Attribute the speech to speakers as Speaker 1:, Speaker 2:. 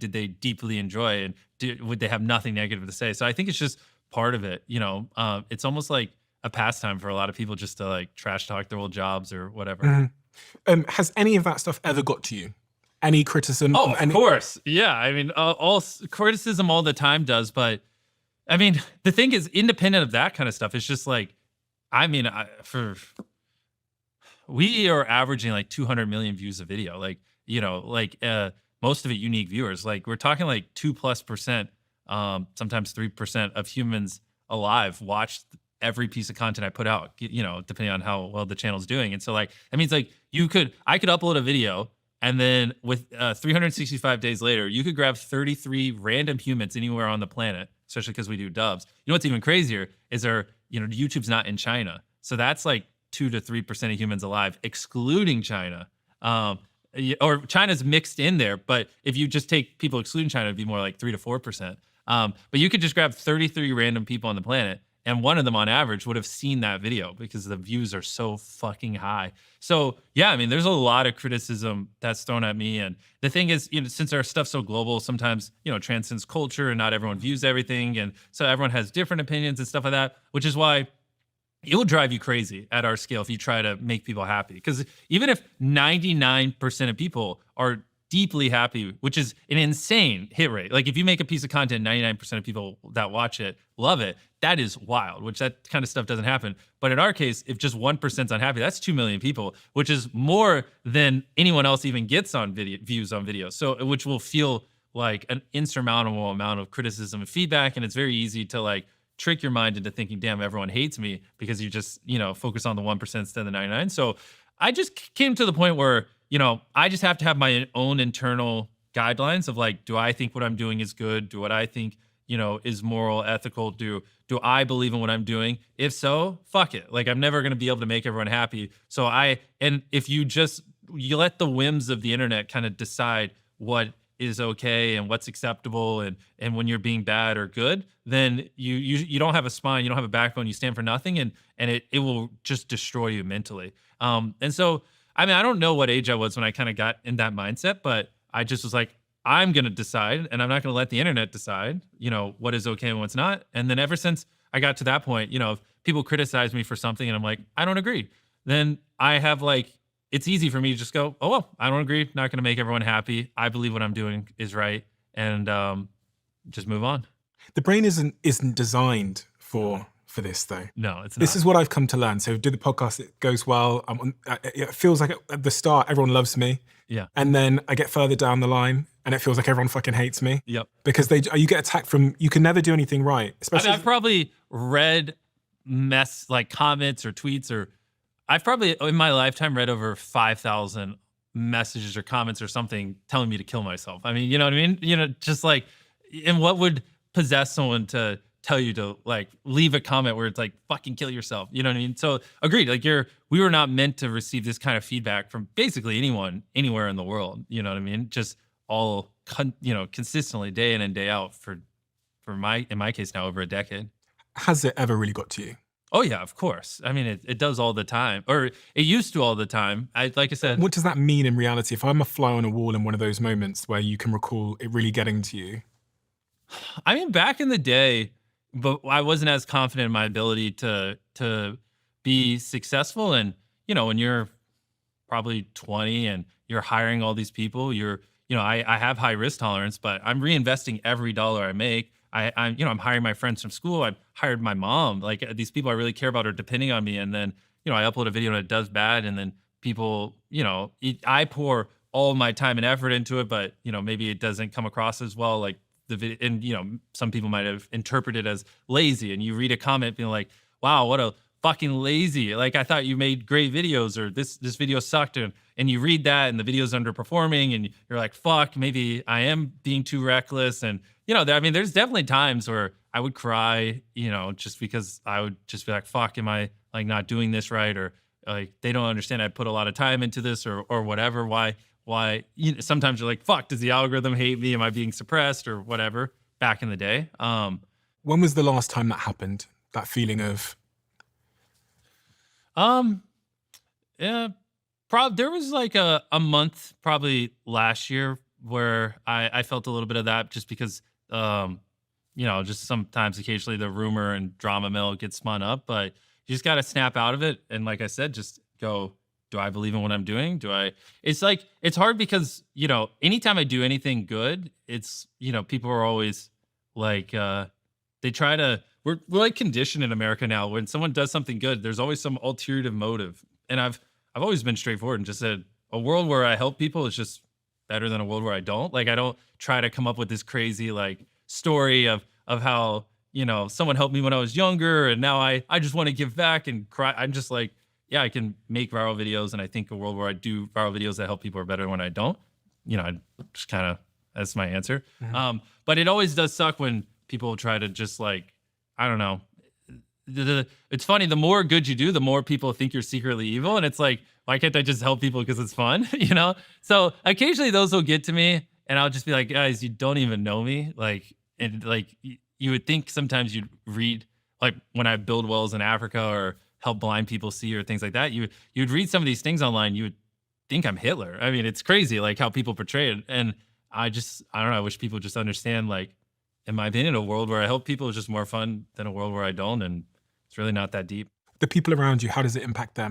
Speaker 1: did they deeply enjoy, and would they have nothing negative to say? So I think it's just part of it. It's almost like a pastime for a lot of people just to like trash talk their old jobs or whatever.
Speaker 2: Has any of that stuff ever got to you? Any criticism
Speaker 1: Oh,
Speaker 2: of
Speaker 1: of
Speaker 2: any?
Speaker 1: course. Yeah. I mean, criticism all the time does, but I mean, the thing is, independent of that kind of stuff, it's just like, I mean, we are averaging like 200 million views a video. Like, most of it unique viewers. Like, we're talking like 2+%, sometimes 3% of humans alive watch every piece of content I put out, depending on how well the channel's doing. And so, like, that means like I could upload a video, and then with 365 days later, you could grab 33 random humans anywhere on the planet, especially because we do dubs. You know what's even crazier is YouTube's not in China. So that's like 2 to 3% of humans alive, excluding China. Or China's mixed in there, but if you just take people excluding China, it'd be more like 3 to 4%. But you could just grab 33 random people on the planet, and one of them on average would have seen that video because the views are so fucking high. So yeah, I mean, there's a lot of criticism that's thrown at me. And the thing is, since our stuff's so global, sometimes, transcends culture and not everyone views everything. And so everyone has different opinions and stuff like that, which is why it will drive you crazy at our scale if you try to make people happy. Because even if 99% of people are deeply happy, which is an insane hit rate. Like, if you make a piece of content, 99% of people that watch it love it. That is wild, which that kind of stuff doesn't happen. But in our case, if just 1%'s unhappy, that's 2 million people, which is more than anyone else even gets on views on video. So, which will feel like an insurmountable amount of criticism and feedback. And it's very easy to like trick your mind into thinking, damn, everyone hates me, because you just, focus on the 1% instead of the 99. So I just came to the point where, I just have to have my own internal guidelines of like, do I think what I'm doing is good? Do what I think, is moral, ethical? Do I believe in what I'm doing? If so, fuck it. Like, I'm never going to be able to make everyone happy. So and if you let the whims of the internet kind of decide what is okay and what's acceptable, and when you're being bad or good, then you don't have a spine, you don't have a backbone, you stand for nothing, and it will just destroy you mentally. And so, I mean, I don't know what age I was when I kind of got in that mindset, but I just was like, I'm going to decide, and I'm not going to let the internet decide, what is okay and what's not. And then ever since I got to that point, if people criticize me for something and I'm like, I don't agree, then I have like, it's easy for me to just go, oh, well, I don't agree. Not going to make everyone happy. I believe what I'm doing is right. And just move on.
Speaker 2: The brain isn't designed for this, though.
Speaker 1: No, it's not.
Speaker 2: This is what I've come to learn. So do the podcast, it goes well. It feels like at the start, everyone loves me.
Speaker 1: Yeah.
Speaker 2: And then I get further down the line and it feels like everyone fucking hates me.
Speaker 1: Yep.
Speaker 2: Because you get attacked from, you can never do anything right. Especially
Speaker 1: I've probably read like comments or tweets, or I've probably in my lifetime read over 5,000 messages or comments or something telling me to kill myself. I mean, you know what I mean? Just like, and what would possess someone to tell you to like leave a comment where it's like, fucking kill yourself? You know what I mean? So agreed. Like, we were not meant to receive this kind of feedback from basically anyone, anywhere in the world. You know what I mean? Just all, consistently day in and day out for in my case now, over a decade.
Speaker 2: Has it ever really got to you?
Speaker 1: Oh yeah, of course. I mean, it does all the time, or it used to all the time. Like I said.
Speaker 2: What does that mean in reality? If I'm a fly on a wall in one of those moments where you can recall it really getting to you?
Speaker 1: I mean, back in the day, but I wasn't as confident in my ability to be successful. And, when you're probably 20 and you're hiring all these people, I have high risk tolerance, but I'm reinvesting every dollar I make. I'm hiring my friends from school. I've hired my mom. Like, these people I really care about are depending on me. And then, I upload a video and it does bad. And then people, I pour all my time and effort into it, but, maybe it doesn't come across as well. Like the video, and, some people might have interpreted it as lazy. And you read a comment being like, wow, what a fucking lazy. Like, I thought you made great videos, or this video sucked. And you read that and the video's underperforming and you're like, fuck, maybe I am being too reckless. And, there's definitely times where I would cry, just because I would just be like, fuck, am I like not doing this right? Or like, they don't understand I put a lot of time into this, or whatever. Why, sometimes you're like, fuck, does the algorithm hate me? Am I being suppressed or whatever back in the day?
Speaker 2: When was the last time that happened? That feeling of,
Speaker 1: yeah, there was like a month probably last year where I felt a little bit of that just because, just sometimes occasionally the rumor and drama mill gets spun up, but you just got to snap out of it. And like I said, just go, do I believe in what I'm doing? It's like, it's hard because, anytime I do anything good, people are always like, they try to, we're like conditioned in America now. When someone does something good, there's always some ulterior motive. And I've always been straightforward and just said a world where I help people is just better than a world where I don't. Like I don't try to come up with this crazy like story of how, someone helped me when I was younger and now I just want to give back and cry. I'm just like, yeah, I can make viral videos, and I think a world where I do viral videos that help people are better when I don't. I just kind of, that's my answer. But it always does suck when people try to just like, I don't know. It's funny. The more good you do, the more people think you're secretly evil, and it's like, why can't I just help people because it's fun? So occasionally those will get to me, and I'll just be like, guys, you don't even know me. Like, and like you would think sometimes you'd read like when I build wells in Africa or help blind people see or things like that. You'd read some of these things online. You would think I'm Hitler. I mean, it's crazy like how people portray it, and I don't know. I wish people just understand like, in my opinion, a world where I help people is just more fun than a world where I don't, and it's really not that deep.
Speaker 2: The people around you, how does it impact them?